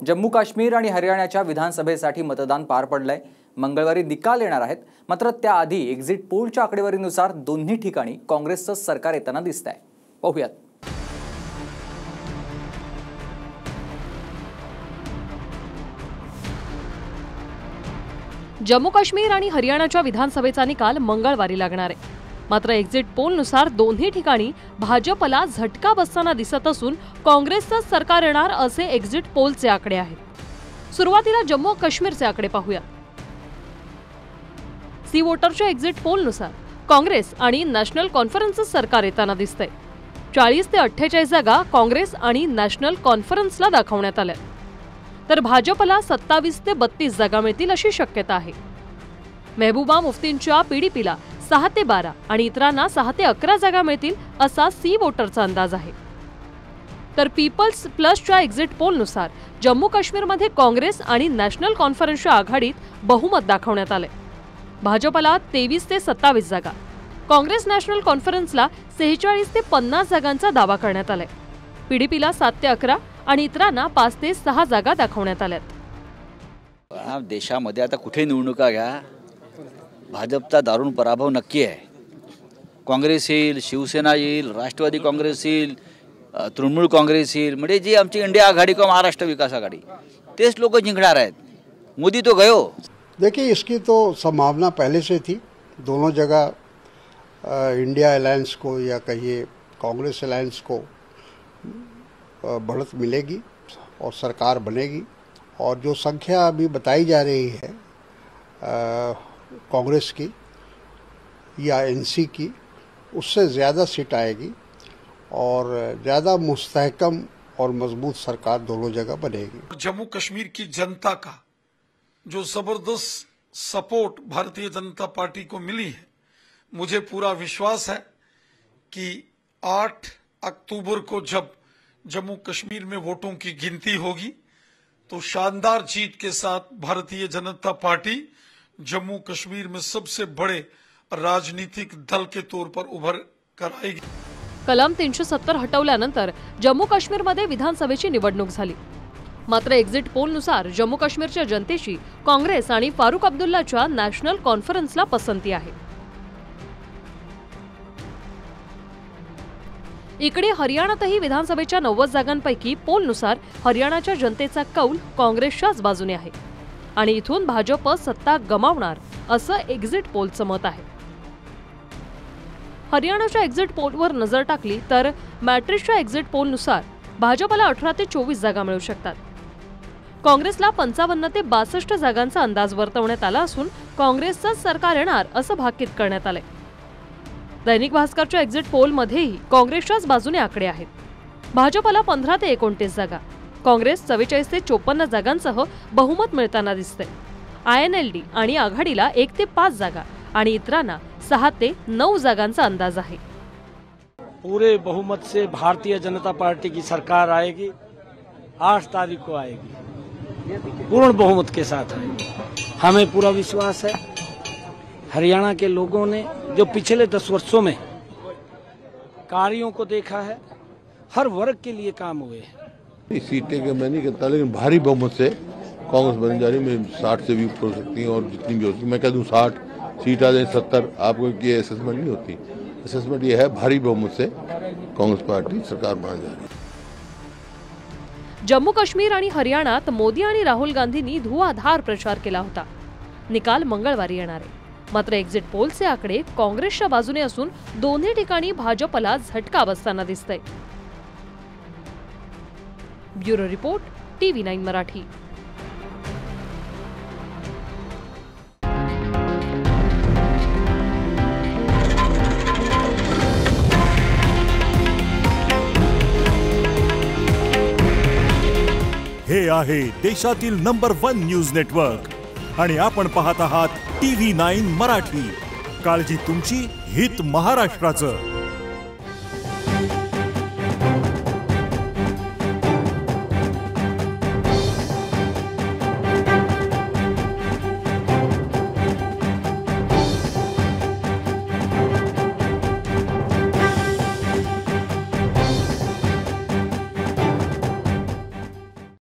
जम्मू काश्मीर आणि हरियाणाच्या विधानसभेसाठी मतदान पार पडलंय। मंगळवारी निकाल येणार आहेत। मात्र त्याआधी एक्झिट पोलच्या आकडेवारीनुसार दोन्ही ठिकाणी काँग्रेसचं सरकार येताना दिसतंय। पाहूयात। जम्मू काश्मीर आणि हरियाणाच्या विधानसभेचा निकाल मंगळवारी लागणार आहे। मात्र एक्झिट पोलनुसार दोन्ही ठिकाणी भाजपला झटका बसताना दिसत असून काँग्रेसचं सरकार येणार असे एक्झिट पोलचे आकडे आहेत। सुरुवातीला जम्मू काश्मीरचे आकडे पाहूया। सी वोटरच्या एक्झिट पोलनुसार काँग्रेस आणि नॅशनल कॉन्फरन्सचं सरकार येताना दिसतंय। 40 ते 48 जागा काँग्रेस आणि नॅशनल कॉन्फरन्सला दाखवण्यात आल्या, तर भाजपला 27 ते 32 जागा मिळतील अशी शक्यता आहे। महबूबा मुफ्तींच्या पीडीपीला 6 ते 12 आणि इतरांना 6 ते 11 जागा मिळतील असा सी वोटरचा अंदाज आहे। तर पीपल्स प्लसच्या एक्झिट पोलनुसार जम्मू काश्मीरमध्ये काँग्रेस आणि नॅशनल कॉन्फरन्सच्या आघाडीत बहुमत दाखवण्यात आले। भाजपला 23 ते 27 जागा, काँग्रेस नॅशनल कॉन्फरन्सला 46 ते 50 जागांचा दावा करण्यात आलाय। पीडीपीला 7 ते 11 आणि इतरांना 5 ते 6 जागा दाखवण्यात आल्यात। देशामध्ये आता कुठे निवडणुका घ्या, भाजपचा दारुण पराभव नक्की आहे। काँग्रेस येईल, शिवसेना येईल, राष्ट्रवादी काँग्रेस येईल, तृणमूल काँग्रेस येईल, म्हणजे जी आमची इंडिया आघाड़ी का महाराष्ट्र विकास आघाड़ी, तेच लोग जिंकणार आहेत। मोदी तो गयो। देखिए, इसकी तो संभावना पहले से थी। दोनों जगह इंडिया अलायंस को या कहिए कांग्रेस अलायंस को बढ़त मिलेगी और सरकार बनेगी। और जो संख्या अभी बताई जा रही है कांग्रेस की या एनसी की, उससे ज़्यादा सीट आएगी और ज़्यादा मुस्तहकम और मजबूत सरकार दोनों जगह बनेगी। जम्मू कश्मीर की जनता का जो जबरदस्त सपोर्ट भारतीय जनता पार्टी को मिली है, मुझे पूरा विश्वास है कि 8 अक्टूबर को जब जम्मू कश्मीर में वोटों की गिनती होगी तो शानदार जीत के साथ भारतीय जनता पार्टी जम्मू कश्मीर में सबसे बड़े राजनीतिक दल के तौर पर उभर कर आएगी। कलम 370 हटवल्यानंतर जम्मू काश्मीरमध्ये विधानसभेची निवडणूक झाली। मात्र एक्झिट पोलनुसार जम्मू काश्मीरच्या जनतेची काँग्रेस आणि फारुख अब्दुल्लाच्या नॅशनल कॉन्फरन्सला पसंती आहे। इकडे हरियाणातही विधानसभेच्या 90 जागांपैकी पोलनुसार हरियाणाच्या जनतेचा कौल काँग्रेसच्याच बाजूने आहे आणि इथून भाजप सत्ता गमावणार असं एक्झिट पोलचं मत आहे। हरियाणाच्या एक्झिट पोलवर नजर टाकली तर मॅट्रिक्सच्या एक्झिट पोलनुसार भाजपला 18 ते 24 जागा मिळू शकतात। काँग्रेसला 55 ते 62 जागांचा अंदाज वर्तवण्यात आला असून काँग्रेसचंच सरकार येणार असं भाकीत करण्यात आलंय। दैनिक भास्करच्या एक्झिट पोलमध्येही काँग्रेसच्याच बाजूने आकडे आहेत। भाजपला 15 ते 29 जागा, काँग्रेस 44 ते 54 जागांसह बहुमत मिळताना दिसते। INLD आणि आघाडीला 1 ते 5 जागा आणि इतरांना 6 ते 9 जागांचा अंदाज आहे। पूरे बहुमत से भारतीय जनता पार्टी की सरकार आएगी। 8 तारीख को आएगी, पूर्ण बहुमत के साथ आएगी। हमें पूरा विश्वास है। हरियाणा के लोगों ने जो पिछले 10 वर्षों में कार्यों को देखा है, हर वर्ग के लिए काम हुए हैं। सीटें के मैं नहीं कहता, लेकिन भारी बहुमत से कांग्रेस बन जा रही है। 60 से भी ऊपर हो सकती है और जितनी भी होती है, मैं कह दूं 60 सीट आ जाए 70, आपको ये असेसमेंट नहीं होती। असेसमेंट ये है भारी बहुमत से कांग्रेस पार्टी सरकार बना जा रही है। जम्मू काश्मीर आणि हरियाणात मोदी आणि राहुल गांधींनी धुआधार प्रचार केला होता। निकाल मंगळवारी येणार आहे। मात्र एक्झिट पोलचे आकडे काँग्रेसच्या बाजूने असून दोन्ही ठिकाणी भाजपला झटका बसताना दिसतंय। Bureau report, TV9 Marathi. हे आहे देशातील नंबर 1 न्यूज नेटवर्क आणि आपण पाहत आहात TV9 मराठी। काळजी तुमची, हित महाराष्ट्राचं।